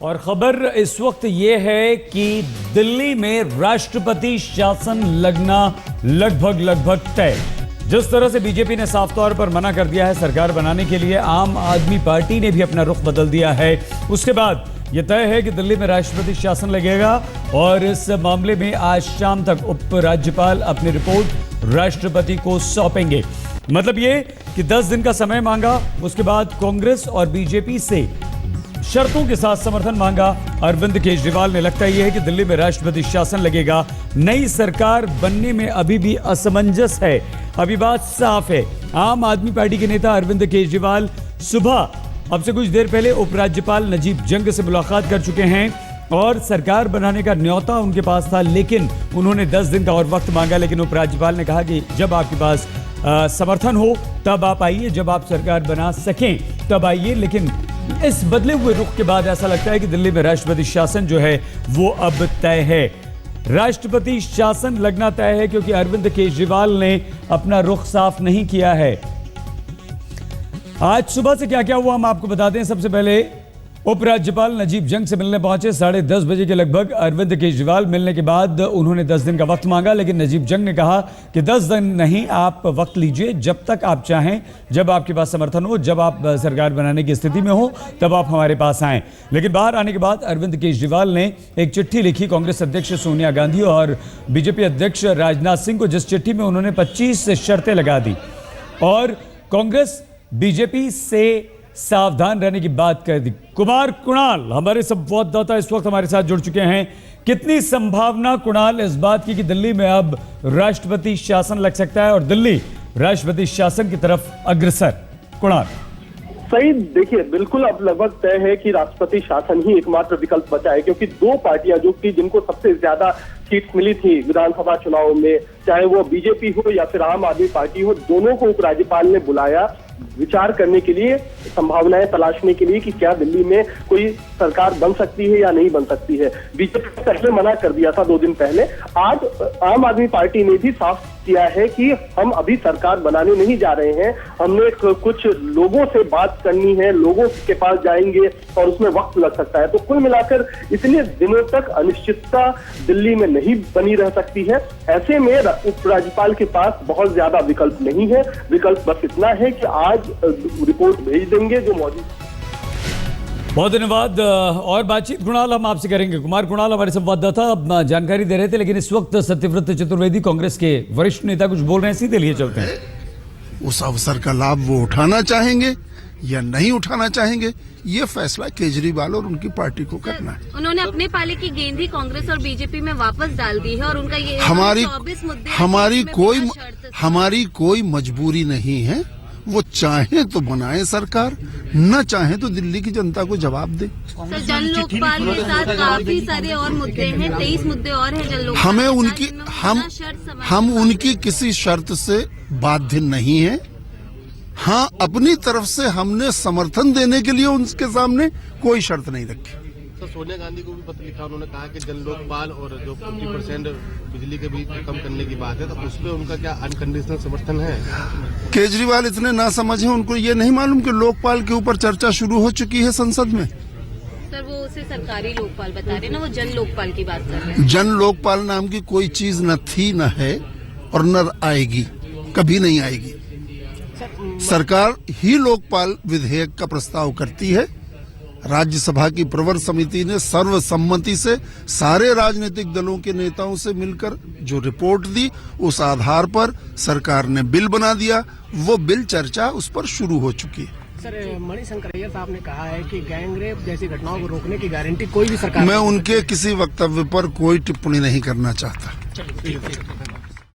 और खबर इस वक्त यह है कि दिल्ली में राष्ट्रपति शासन लगना लगभग तय। जिस तरह से बीजेपी ने साफ तौर पर मना कर दिया है सरकार बनाने के लिए, आम आदमी पार्टी ने भी अपना रुख बदल दिया है। उसके बाद यह तय है कि दिल्ली में राष्ट्रपति शासन लगेगा और इस मामले में आज शाम तक उपराज्यपाल अपनी रिपोर्ट राष्ट्रपति को सौंपेंगे। मतलब ये कि 10 दिन का समय मांगा, उसके बाद कांग्रेस और बीजेपी से शर्तों के साथ समर्थन मांगा अरविंद केजरीवाल ने। लगता यह है कि दिल्ली में राष्ट्रपति शासन लगेगा। नई सरकार बनने में अभी भी असमंजस है। अभी बात साफ है। आम आदमी पार्टी के नेता अरविंद केजरीवाल सुबह अब से कुछ देर पहले उपराज्यपाल नजीब जंग से मुलाकात कर चुके हैं और सरकार बनाने का न्योता उनके पास था, लेकिन उन्होंने 10 दिन का और वक्त मांगा। लेकिन उपराज्यपाल ने कहा कि जब आपके पास समर्थन हो तब आप आइए, जब आप सरकार बना सकें तब आइए। लेकिन इस बदले हुए रुख के बाद ऐसा लगता है कि दिल्ली में राष्ट्रपति शासन जो है वो अब तय है। राष्ट्रपति शासन लगना तय है क्योंकि अरविंद केजरीवाल ने अपना रुख साफ नहीं किया है। आज सुबह से क्या क्या हुआ हम आपको बता दें। सबसे पहले उपराज्यपाल नजीब जंग से मिलने पहुंचे 10:30 बजे के लगभग अरविंद केजरीवाल। मिलने के बाद उन्होंने 10 दिन का वक्त मांगा, लेकिन नजीब जंग ने कहा कि 10 दिन नहीं, आप वक्त लीजिए जब तक आप चाहें, जब आपके पास समर्थन हो, जब आप सरकार बनाने की स्थिति में हो तब आप हमारे पास आएं। लेकिन बाहर आने के बाद अरविंद केजरीवाल ने एक चिट्ठी लिखी कांग्रेस अध्यक्ष सोनिया गांधी और बीजेपी अध्यक्ष राजनाथ सिंह को, जिस चिट्ठी में उन्होंने 25 शर्तें लगा दी और कांग्रेस बीजेपी से सावधान रहने की बात कर दी। कुमार कुणाल हमारे संवाददाता इस वक्त हमारे साथ जुड़ चुके हैं। कितनी संभावना कुणाल इस बात की कि दिल्ली में अब राष्ट्रपति शासन लग सकता है और दिल्ली राष्ट्रपति शासन की तरफ अग्रसर? कुणाल सही, देखिए बिल्कुल अब लगभग तय है कि राष्ट्रपति शासन ही एकमात्र विकल्प बचा है, क्योंकि दो पार्टियां जो कि जिनको सबसे ज्यादा सीट मिली थी विधानसभा चुनाव में, चाहे वो बीजेपी हो या फिर आम आदमी पार्टी हो, दोनों को उपराज्यपाल ने बुलाया विचार करने के लिए, संभावनाएं तलाशने के लिए कि क्या दिल्ली में कोई सरकार बन सकती है या नहीं बन सकती है। बीजेपी ने पहले मना कर दिया था 2 दिन पहले। आज आम आदमी पार्टी ने भी साफ किया है कि हम अभी सरकार बनाने नहीं जा रहे हैं, हमने कुछ लोगों से बात करनी है, लोगों के पास जाएंगे और उसमें वक्त लग सकता है। तो कुल मिलाकर इतने दिनों तक अनिश्चितता दिल्ली में नहीं बनी रह सकती है। ऐसे में उपराज्यपाल के पास बहुत ज्यादा विकल्प नहीं है। विकल्प बस इतना है कि आज रिपोर्ट भेज देंगे जो मौजूद। बहुत धन्यवाद। और बातचीत कुणाल हम आपसे करेंगे। कुमार कुणाल हमारे संवाददाता जानकारी दे रहे थे, लेकिन इस वक्त सत्यव्रत चतुर्वेदी कांग्रेस के वरिष्ठ नेता कुछ बोल रहे हैं, सीधे लिए चलते हैं। उस अवसर का लाभ वो उठाना चाहेंगे या नहीं उठाना चाहेंगे, ये फैसला केजरीवाल और उनकी पार्टी को करना है। उन्होंने अपने पाले की गेंद ही कांग्रेस और बीजेपी में वापस डाल दी है और उनका ये हमारी कोई मजबूरी नहीं है। वो चाहे तो बनाए सरकार, न चाहे तो दिल्ली की जनता को जवाब दे। सर, जन लोकपाल के साथ काफी सारे और मुद्दे हैं, 23 मुद्दे और हैं जन लोकपाल। हम उनकी किसी शर्त से बाध्य नहीं है। हाँ, अपनी तरफ से हमने समर्थन देने के लिए उनके सामने कोई शर्त नहीं रखी। तो सोनिया गांधी को भी पत्र लिखा, उन्होंने कहा कि जन लोकपाल और जो 50% बिजली के बिल कम करने की बात है, तो उसमें उनका क्या अनकंडीशनल समर्थन है? केजरीवाल इतने नासमझ हैं, उनको ये नहीं मालूम कि लोकपाल के ऊपर चर्चा शुरू हो चुकी है संसद में। सर, वो उसे सरकारी लोकपाल बता रहे ना, वो जन लोकपाल की बात कर रहे हैं। जन लोकपाल नाम की कोई चीज न थी, न है और न आएगी, कभी नहीं आएगी। सरकार ही लोकपाल विधेयक का प्रस्ताव करती है। राज्यसभा की प्रवर समिति ने सर्वसम्मति से सारे राजनीतिक दलों के नेताओं से मिलकर जो रिपोर्ट दी, उस आधार पर सरकार ने बिल बना दिया। वो बिल चर्चा उस पर शुरू हो चुकी है। सर, मणिशंकर साहब ने कहा है कि गैंगरेप जैसी घटनाओं को रोकने की गारंटी कोई भी सरकार। मैं उनके किसी वक्तव्य पर कोई टिप्पणी नहीं करना चाहता।